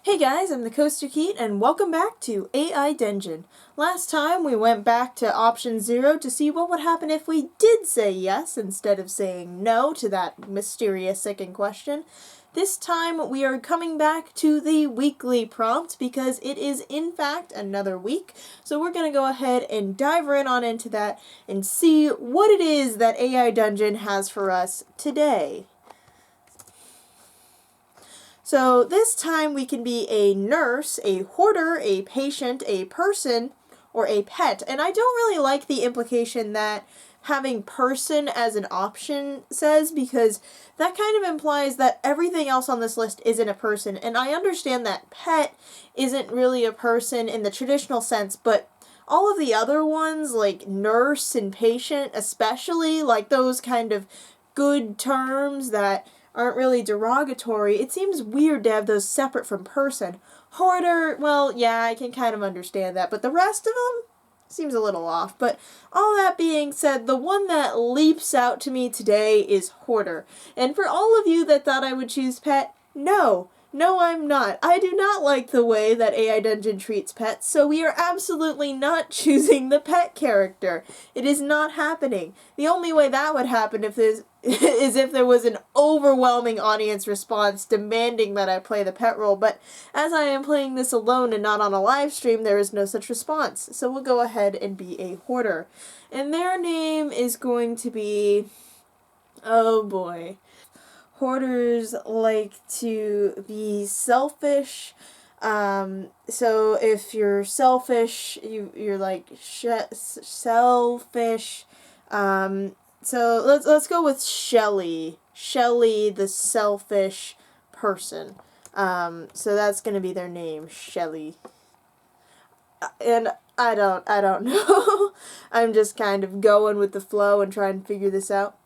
Hey guys, I'm the Coaster Keat, and welcome back to AI Dungeon. Last time we went back to option 0 to see what would happen if we did say yes instead of saying no to that mysterious second question. This time we are coming back to the weekly prompt because it is in fact another week. So we're going to go ahead and dive right on into that and see what it is that AI Dungeon has for us today. So this time we can be a nurse, a hoarder, a patient, a person, or a pet. And I don't really like the implication that having person as an option says, because that kind of implies that everything else on this list isn't a person. And I understand that pet isn't really a person in the traditional sense, but all of the other ones, like nurse and patient especially, like those kind of good terms that aren't really derogatory, it seems weird to have those separate from person. Hoarder, well, yeah, I can kind of understand that, but the rest of them seems a little off. But all that being said, the one that leaps out to me today is hoarder. And for all of you that thought I would choose pet, no, I'm not. I do not like the way that AI Dungeon treats pets, so we are absolutely not choosing the pet character. It is not happening. The only way that would happen is if there was an overwhelming audience response demanding that I play the pet role, but as I am playing this alone and not on a live stream, there is no such response. So we'll go ahead and be a hoarder. And their name is going to be... oh boy. Hoarders like to be selfish. So if you're selfish, you're like selfish. So let's go with Shelly. Shelly, the selfish person. So that's gonna be their name, Shelly. And I don't know. I'm just kind of going with the flow and trying to figure this out.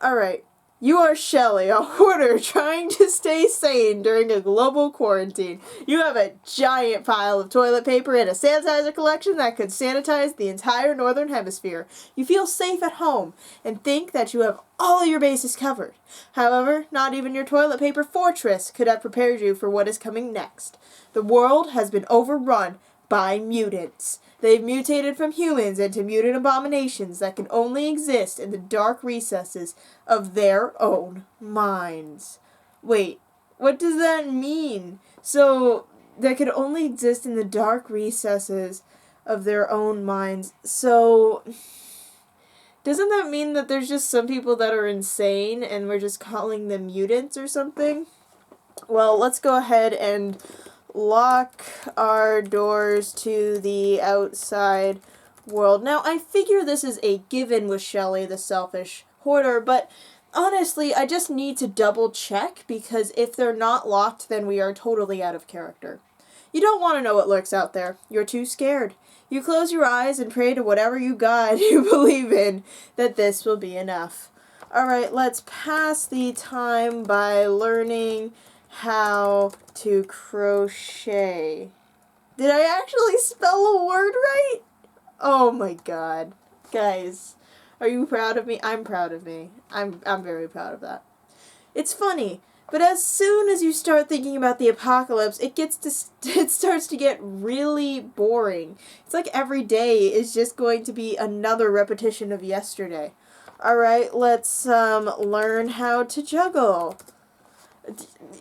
Alright. You are Shelly, a hoarder trying to stay sane during a global quarantine. You have a giant pile of toilet paper and a sanitizer collection that could sanitize the entire northern hemisphere. You feel safe at home and think that you have all your bases covered. However, not even your toilet paper fortress could have prepared you for what is coming next. The world has been overrun by mutants. They've mutated from humans into mutant abominations that can only exist in the dark recesses of their own minds. Wait, what does that mean? So, they could only exist in the dark recesses of their own minds. So, doesn't that mean that there's just some people that are insane and we're just calling them mutants or something? Well, let's go ahead and lock our doors to the outside world. Now, I figure this is a given with Shelly, the selfish hoarder, but honestly, I just need to double check, because if they're not locked, then we are totally out of character. You don't want to know what lurks out there. You're too scared. You close your eyes and pray to whatever you God you believe in that this will be enough. Alright, let's pass the time by learning how to crochet. Did I actually spell a word right? Oh my god. Guys, are you proud of me? I'm proud of me. I'm very proud of that. It's funny, but as soon as you start thinking about the apocalypse, it starts to get really boring. It's like every day is just going to be another repetition of yesterday. Alright, let's learn how to juggle.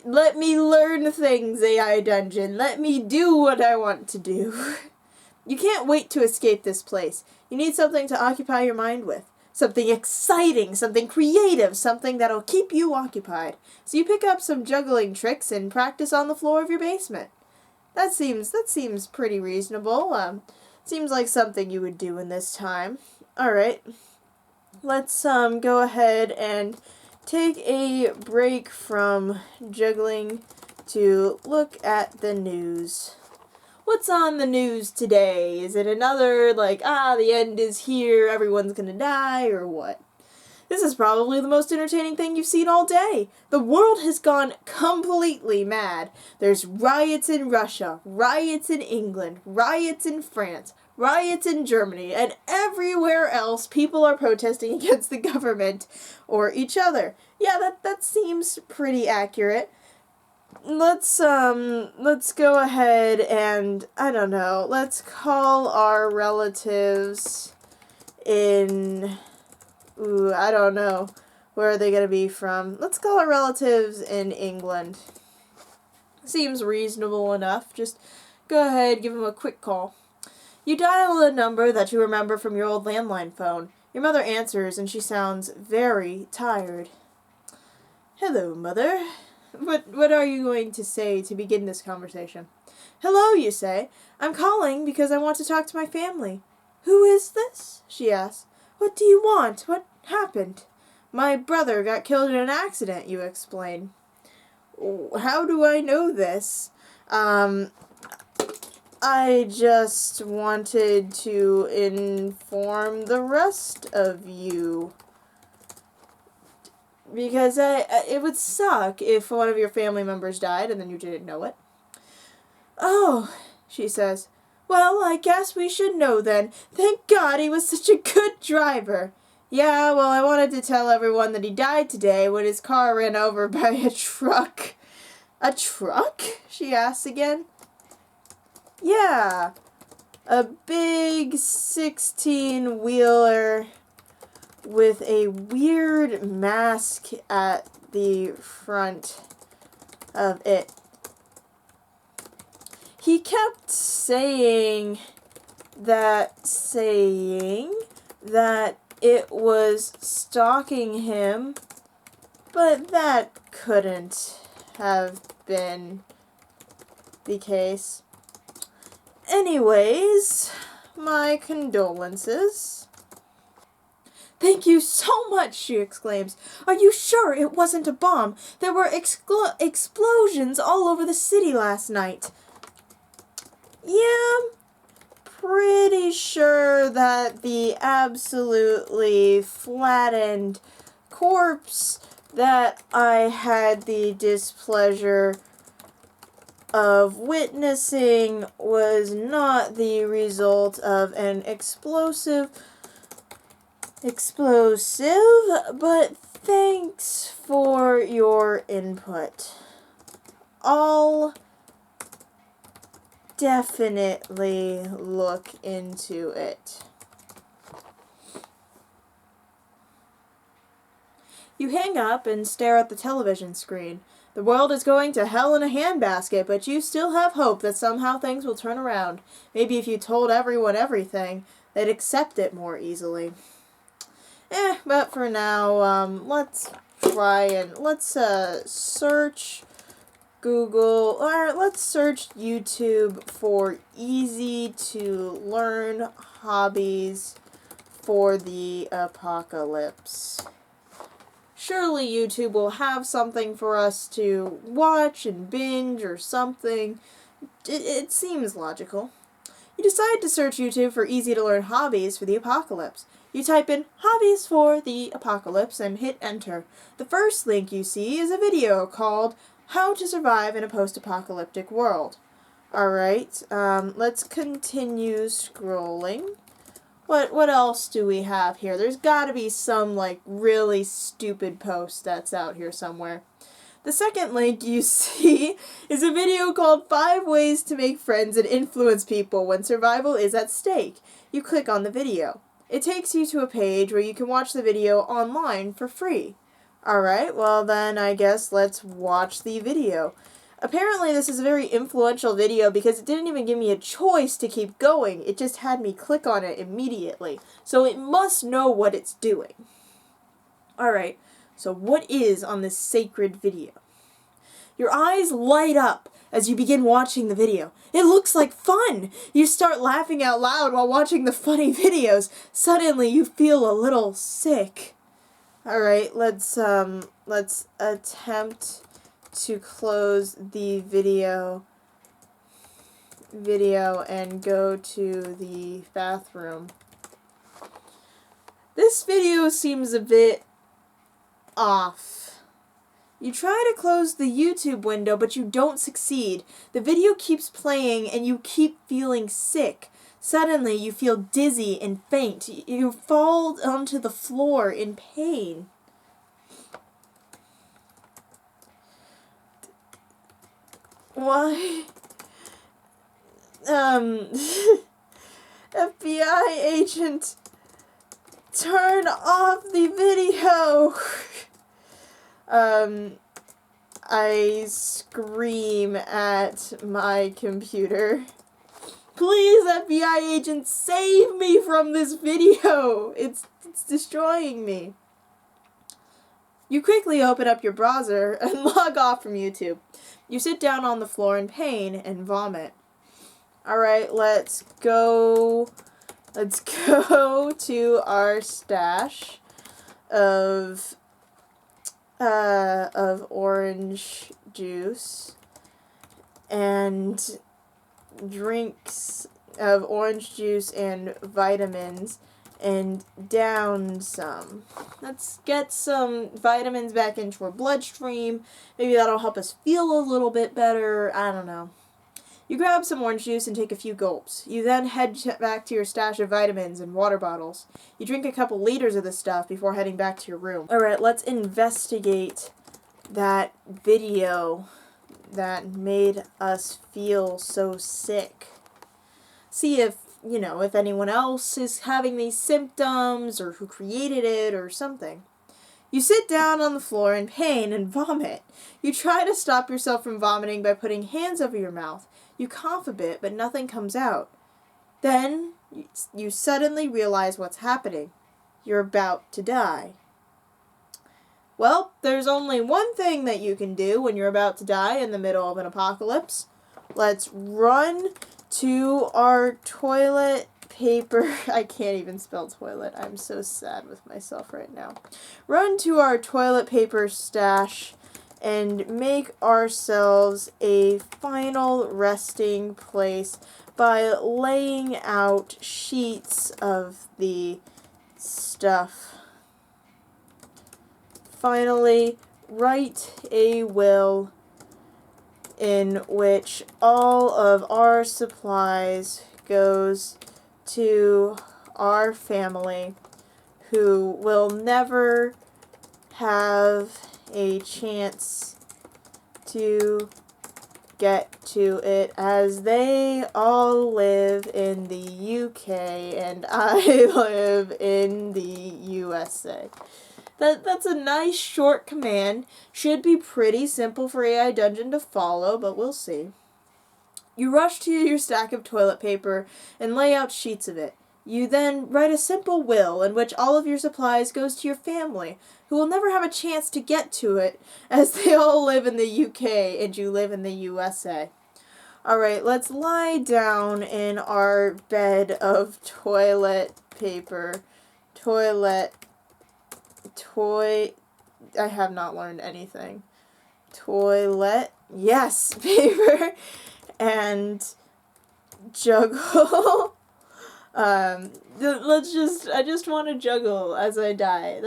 Let me learn things, AI Dungeon. Let me do what I want to do. You can't wait to escape this place. You need something to occupy your mind with. Something exciting, something creative, something that'll keep you occupied. So you pick up some juggling tricks and practice on the floor of your basement. That seems pretty reasonable. Seems like something you would do in this time. Alright. Let's go ahead and take a break from juggling to look at the news. What's on the news today? Is it another, the end is here, everyone's gonna die, or what? This is probably the most entertaining thing you've seen all day. The world has gone completely mad. There's riots in Russia, riots in England, riots in France, riots in Germany, and everywhere else people are protesting against the government or each other. Yeah, that seems pretty accurate. let's go ahead and, I don't know, let's call our relatives in, I don't know, where are they gonna be from? Let's call our relatives in England. Seems reasonable enough. Just go ahead, give them a quick call. You dial a number that you remember from your old landline phone. Your mother answers, and she sounds very tired. Hello, Mother. What are you going to say to begin this conversation? Hello, you say. I'm calling because I want to talk to my family. Who is this? She asks. What do you want? What happened? My brother got killed in an accident, you explain. How do I know this? I just wanted to inform the rest of you. Because it would suck if one of your family members died and then you didn't know it. Oh, she says. Well, I guess we should know then. Thank God he was such a good driver. Yeah, well, I wanted to tell everyone that he died today when his car ran over by a truck. A truck? She asks again. Yeah, a big 16-wheeler with a weird mask at the front of it. He kept saying that it was stalking him, but that couldn't have been the case. Anyways, my condolences. Thank you so much, she exclaims. Are you sure it wasn't a bomb? There were explosions all over the city last night. Yeah, pretty sure that the absolutely flattened corpse that I had the displeasure of witnessing was not the result of an explosive, but thanks for your input. I'll definitely look into it. You hang up and stare at the television screen. The world is going to hell in a handbasket, but you still have hope that somehow things will turn around. Maybe if you told everyone everything, they'd accept it more easily. But for now, let's try and search Google, or let's search YouTube for easy to learn hobbies for the apocalypse. Surely YouTube will have something for us to watch and binge or something. It seems logical. You decide to search YouTube for easy to learn hobbies for the apocalypse. You type in hobbies for the apocalypse and hit enter. The first link you see is a video called How to Survive in a Post-Apocalyptic World. Alright, let's continue scrolling. What else do we have here? There's gotta be some, like, really stupid post that's out here somewhere. The second link you see is a video called 5 Ways to Make Friends and Influence People When Survival is at Stake. You click on the video. It takes you to a page where you can watch the video online for free. Alright, well then I guess let's watch the video. Apparently this is a very influential video because it didn't even give me a choice to keep going. It just had me click on it immediately. So it must know what it's doing. Alright, so what is on this sacred video? Your eyes light up as you begin watching the video. It looks like fun! You start laughing out loud while watching the funny videos. Suddenly you feel a little sick. Alright, let's attempt to close the video and go to the bathroom. This video seems a bit off. You try to close the YouTube window, but you don't succeed. The video keeps playing and you keep feeling sick. Suddenly you feel dizzy and faint. You fall onto the floor in pain. Why? FBI agent, turn off the video. I scream at my computer. Please, FBI agent, save me from this video. It's destroying me. You quickly open up your browser and log off from YouTube. You sit down on the floor in pain and vomit. Alright, let's go to our stash of orange juice and drinks of orange juice and vitamins and down some. Let's get some vitamins back into our bloodstream. Maybe that'll help us feel a little bit better. I don't know. You grab some orange juice and take a few gulps. You then head back to your stash of vitamins and water bottles. You drink a couple liters of this stuff before heading back to your room. Alright, let's investigate that video that made us feel so sick. See if anyone else is having these symptoms or who created it or something. You sit down on the floor in pain and vomit. You try to stop yourself from vomiting by putting hands over your mouth. You cough a bit, but nothing comes out. Then, you suddenly realize what's happening. You're about to die. Well, there's only one thing that you can do when you're about to die in the middle of an apocalypse. Let's run to our toilet paper. I can't even spell toilet. I'm so sad with myself right now. Run to our toilet paper stash and make ourselves a final resting place by laying out sheets of the stuff. Finally, write a will in which all of our supplies goes to our family, who will never have a chance to get to it, as they all live in the UK and I live in the USA. That's a nice short command. Should be pretty simple for AI Dungeon to follow, but we'll see. You rush to your stack of toilet paper and lay out sheets of it. You then write a simple will in which all of your supplies goes to your family, who will never have a chance to get to it, as they all live in the UK and you live in the USA. Alright, let's lie down in our bed of toilet paper. I have not learned anything. Toilet, yes, paper, and juggle. I just want to juggle as I die.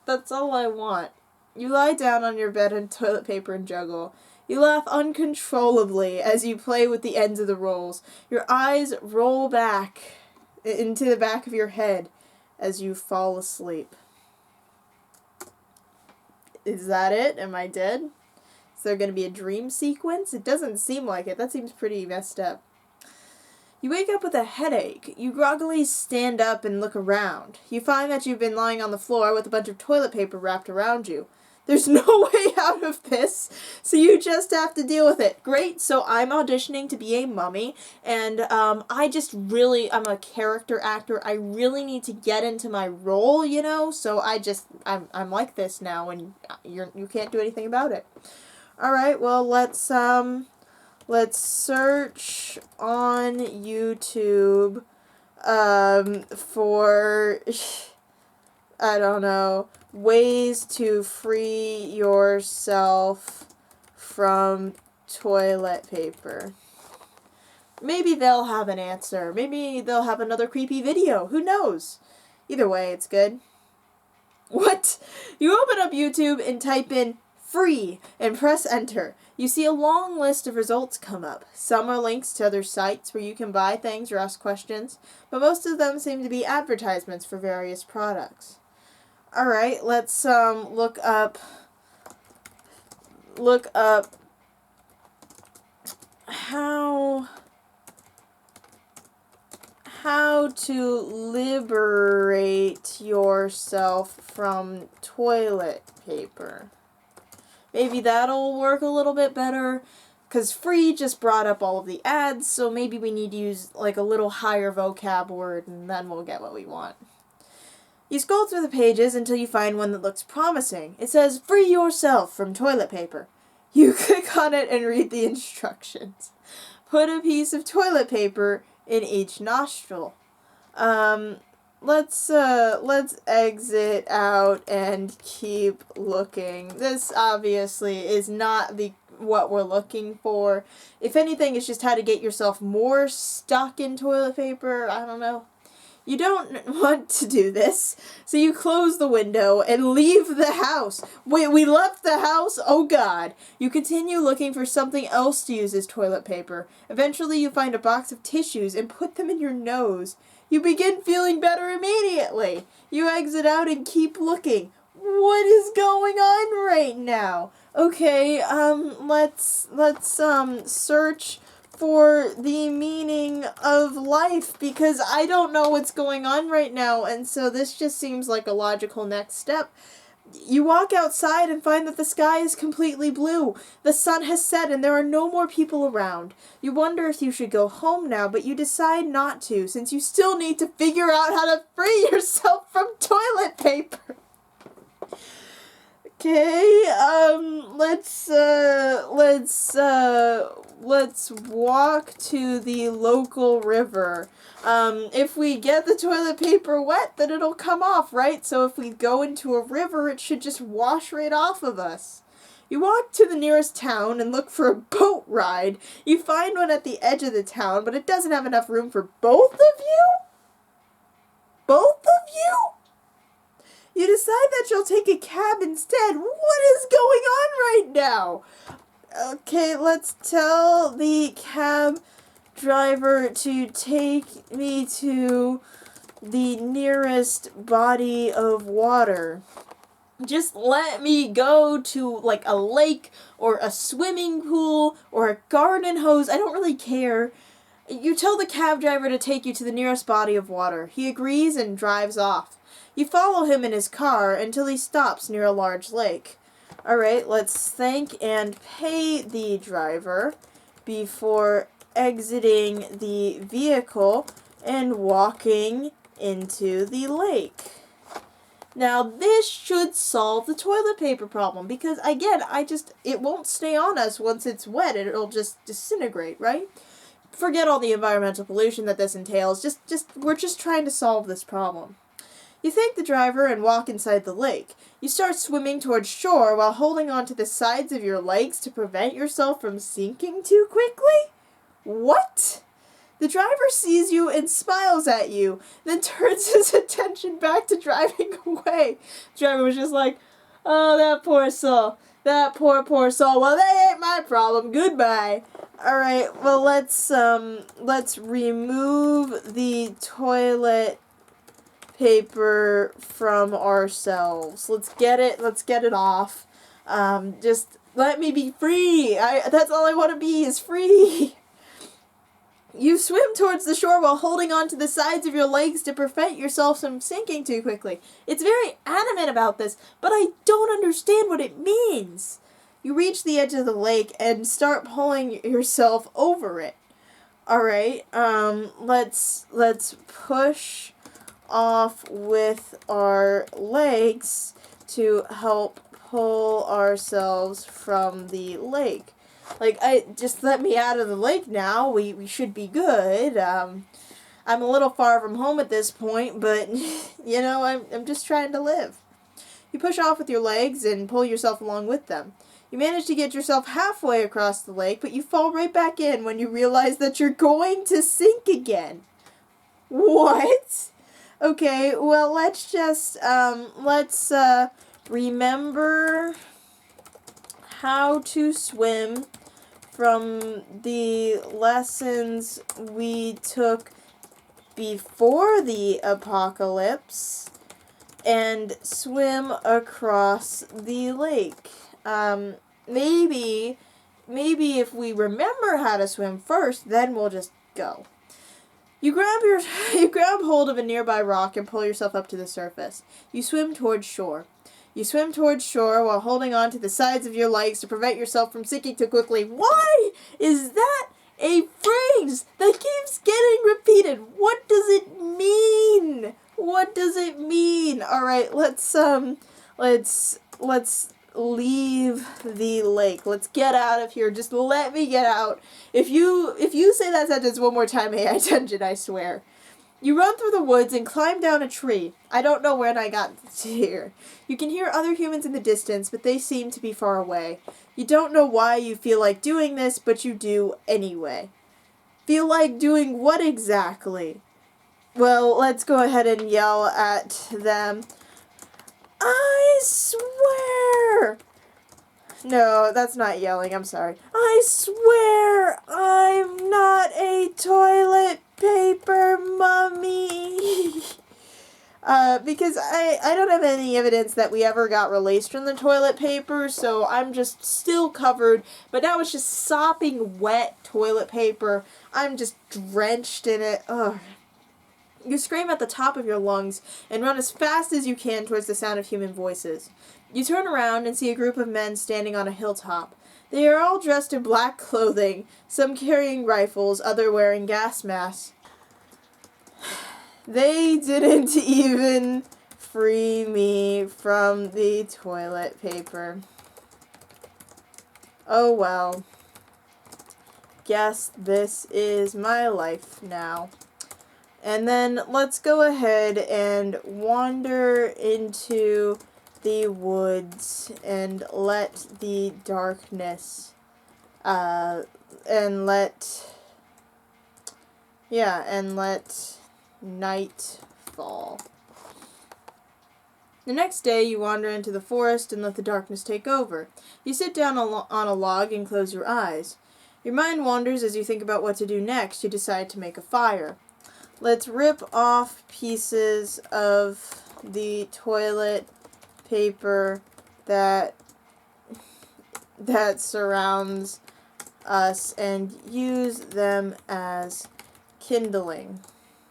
That's all I want. You lie down on your bed in toilet paper and juggle. You laugh uncontrollably as you play with the ends of the rolls. Your eyes roll back into the back of your head as you fall asleep. Is that it? Am I dead? Is there going to be a dream sequence? It doesn't seem like it. That seems pretty messed up. You wake up with a headache. You groggily stand up and look around. You find that you've been lying on the floor with a bunch of toilet paper wrapped around you. There's no way out of this, so you just have to deal with it. Great, so I'm auditioning to be a mummy, and I'm a character actor. I really need to get into my role, so I'm like this now, and you can't do anything about it. Alright, well, let's search on YouTube, for, I don't know, ways to free yourself from toilet paper. Maybe they'll have an answer. Maybe they'll have another creepy video. Who knows? Either way, it's good. What? You open up YouTube and type in free and press enter. You see a long list of results come up. Some are links to other sites where you can buy things or ask questions, but most of them seem to be advertisements for various products. Alright, let's look up how to liberate yourself from toilet paper. Maybe that'll work a little bit better, because free just brought up all of the ads, so maybe we need to use like a little higher vocab word, and then we'll get what we want. You scroll through the pages until you find one that looks promising. It says, "Free yourself from toilet paper." You click on it and read the instructions. Put a piece of toilet paper in each nostril. Let's exit out and keep looking. This obviously is not what we're looking for. If anything, it's just how to get yourself more stuck in toilet paper. I don't know. You don't want to do this, so you close the window and leave the house. Wait, we left the house? Oh God. You continue looking for something else to use as toilet paper. Eventually you find a box of tissues and put them in your nose. You begin feeling better immediately. You exit out and keep looking. What is going on right now? Okay, let's search for the meaning of life, because I don't know what's going on right now, and so this just seems like a logical next step. You walk outside and find that the sky is completely blue. The sun has set and there are no more people around. You wonder if you should go home now, but you decide not to, since you still need to figure out how to free yourself from toilet paper. Okay, let's walk to the local river. If we get the toilet paper wet, then it'll come off, right? So if we go into a river, it should just wash right off of us. You walk to the nearest town and look for a boat ride. You find one at the edge of the town, but it doesn't have enough room for both of you? Both of you? You decide that you'll take a cab instead. What is going on right now? Okay, let's tell the cab driver to take me to the nearest body of water. Just let me go to like a lake or a swimming pool or a garden hose. I don't really care. You tell the cab driver to take you to the nearest body of water. He agrees and drives off. You follow him in his car until he stops near a large lake. Alright, let's thank and pay the driver before exiting the vehicle and walking into the lake. Now this should solve the toilet paper problem, because again, it won't stay on us once it's wet, it'll just disintegrate, right? Forget all the environmental pollution that this entails, we're just trying to solve this problem. You thank the driver and walk inside the lake. You start swimming towards shore while holding onto the sides of your legs to prevent yourself from sinking too quickly? What? The driver sees you and smiles at you, then turns his attention back to driving away. The driver was just like, "Oh, that poor soul. That poor soul. Well, that ain't my problem. Goodbye." Alright, well, let's remove the toilet paper from ourselves. Let's get it off. Just let me be free. That's all I want to be, is free. You swim towards the shore while holding on to the sides of your legs to prevent yourself from sinking too quickly. It's very adamant about this, but I don't understand what it means. You reach the edge of the lake and start pulling yourself over it. Alright, let's push off with our legs to help pull ourselves from the lake. Like, just let me out of the lake now. We should be good. I'm a little far from home at this point, but, you know, I'm just trying to live. You push off with your legs and pull yourself along with them. You manage to get yourself halfway across the lake, but you fall right back in when you realize that you're going to sink again. What? Okay, well, let's just, remember how to swim from the lessons we took before the apocalypse and swim across the lake. Maybe maybe if we remember how to swim first, then we'll just go. You grab hold of a nearby rock and pull yourself up to the surface. You swim towards shore. You swim towards shore while holding on to the sides of your legs to prevent yourself from sinking too quickly. Why is that a phrase that keeps getting repeated? What does it mean? What does it mean? All right, let's leave the lake. Let's get out of here. Just let me get out. If you say that sentence one more time, AI Dungeon, I swear. You run through the woods and climb down a tree. I don't know when I got here. You can hear other humans in the distance, but they seem to be far away. You don't know why you feel like doing this, but you do anyway. Feel like doing what exactly? Well, let's go ahead and yell at them. I swear! No, that's not yelling, I'm sorry. I swear I'm not a toilet paper mummy! Because I don't have any evidence that we ever got released from the toilet paper, so I'm just still covered, but now it's just sopping wet toilet paper. I'm just drenched in it. Ugh. You scream at the top of your lungs and run as fast as you can towards the sound of human voices. You turn around and see a group of men standing on a hilltop. They are all dressed in black clothing, some carrying rifles, others wearing gas masks. They didn't even free me from the toilet paper. Oh well. Guess this is my life now. And then let's go ahead and wander into the woods and let the darkness, and let night fall. The next day you wander into the forest and let the darkness take over. You sit down on a log and close your eyes. Your mind wanders as you think about what to do next. You decide to make a fire. Let's rip off pieces of the toilet paper that surrounds us and use them as kindling.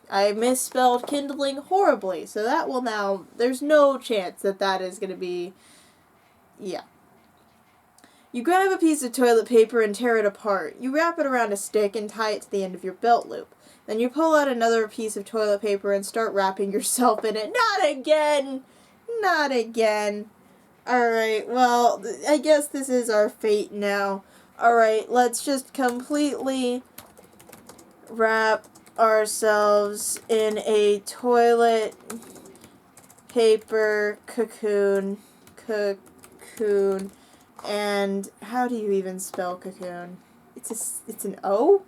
I misspelled kindling horribly, so that will now, there's no chance that is going to be, yeah. You grab a piece of toilet paper and tear it apart. You wrap it around a stick and tie it to the end of your belt loop. Then you pull out another piece of toilet paper and start wrapping yourself in it. Not again! Not again. Alright, well, I guess this is our fate now. Alright, let's just completely wrap ourselves in a toilet paper cocoon. And how do you even spell cocoon? It's an O?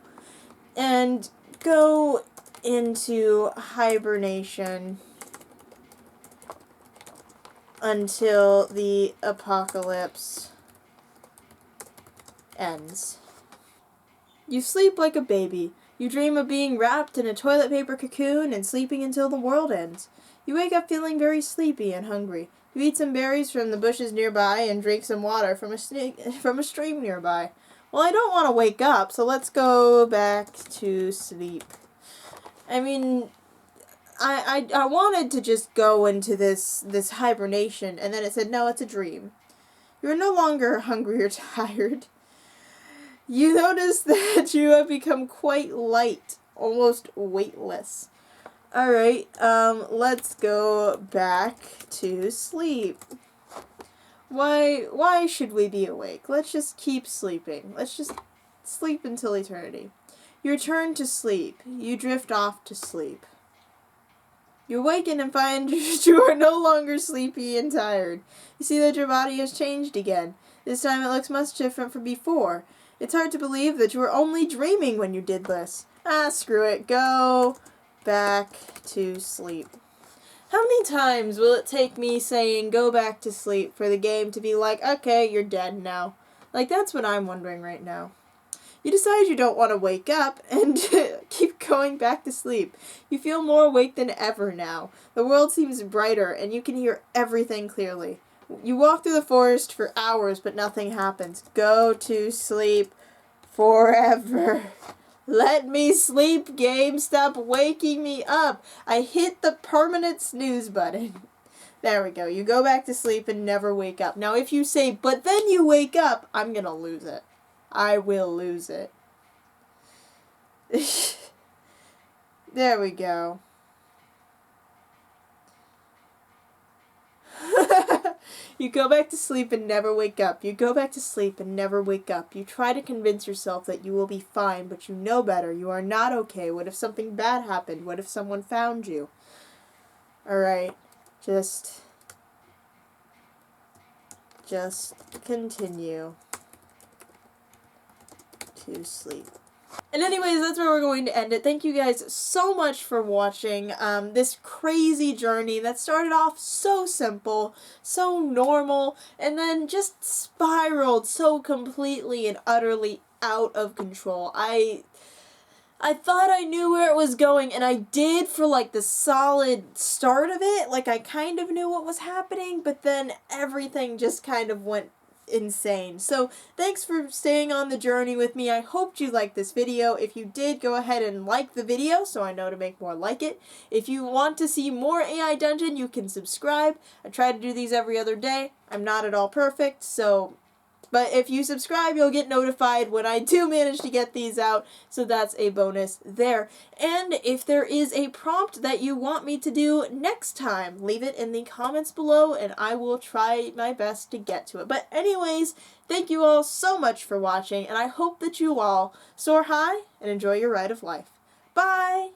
And go into hibernation until the apocalypse ends. You sleep like a baby. You dream of being wrapped in a toilet paper cocoon and sleeping until the world ends. You wake up feeling very sleepy and hungry. You eat some berries from the bushes nearby and drink some water from a stream nearby. Well, I don't want to wake up, so let's go back to sleep. I mean, I wanted to just go into this hibernation, and then it said, no, it's a dream. You're no longer hungry or tired. You notice that you have become quite light, almost weightless. Alright, let's go back to sleep. Why should we be awake? Let's just keep sleeping. Let's just sleep until eternity. You return to sleep. You drift off to sleep. You awaken and find you are no longer sleepy and tired. You see that your body has changed again. This time it looks much different from before. It's hard to believe that you were only dreaming when you did this. Screw it. Go back to sleep. How many times will it take me saying go back to sleep for the game to be like, okay, you're dead now? Like, that's what I'm wondering right now. You decide you don't want to wake up and keep going back to sleep. You feel more awake than ever now. The world seems brighter and you can hear everything clearly. You walk through the forest for hours, but nothing happens. Go to sleep forever. Let me sleep, game. Stop waking me up. I hit the permanent snooze button. There we go. You go back to sleep and never wake up. Now, if you say, but then you wake up, I'm gonna lose it. I will lose it. There we go. You go back to sleep and never wake up. You go back to sleep and never wake up. You try to convince yourself that you will be fine, but you know better. You are not okay. What if something bad happened? What if someone found you? Alright. Just continue to sleep. And anyways, that's where we're going to end it. Thank you guys so much for watching this crazy journey that started off so simple, so normal, and then just spiraled so completely and utterly out of control. I thought I knew where it was going, and I did for like the solid start of it. Like I kind of knew what was happening, but then everything just kind of went insane. So thanks for staying on the journey with me. I hoped you liked this video. If you did, go ahead and like the video so I know to make more like it. If you want to see more AI Dungeon, you can subscribe. I try to do these every other day. I'm not at all perfect, but if you subscribe, you'll get notified when I do manage to get these out, so that's a bonus there. And if there is a prompt that you want me to do next time, leave it in the comments below, and I will try my best to get to it. But anyways, thank you all so much for watching, and I hope that you all soar high and enjoy your ride of life. Bye!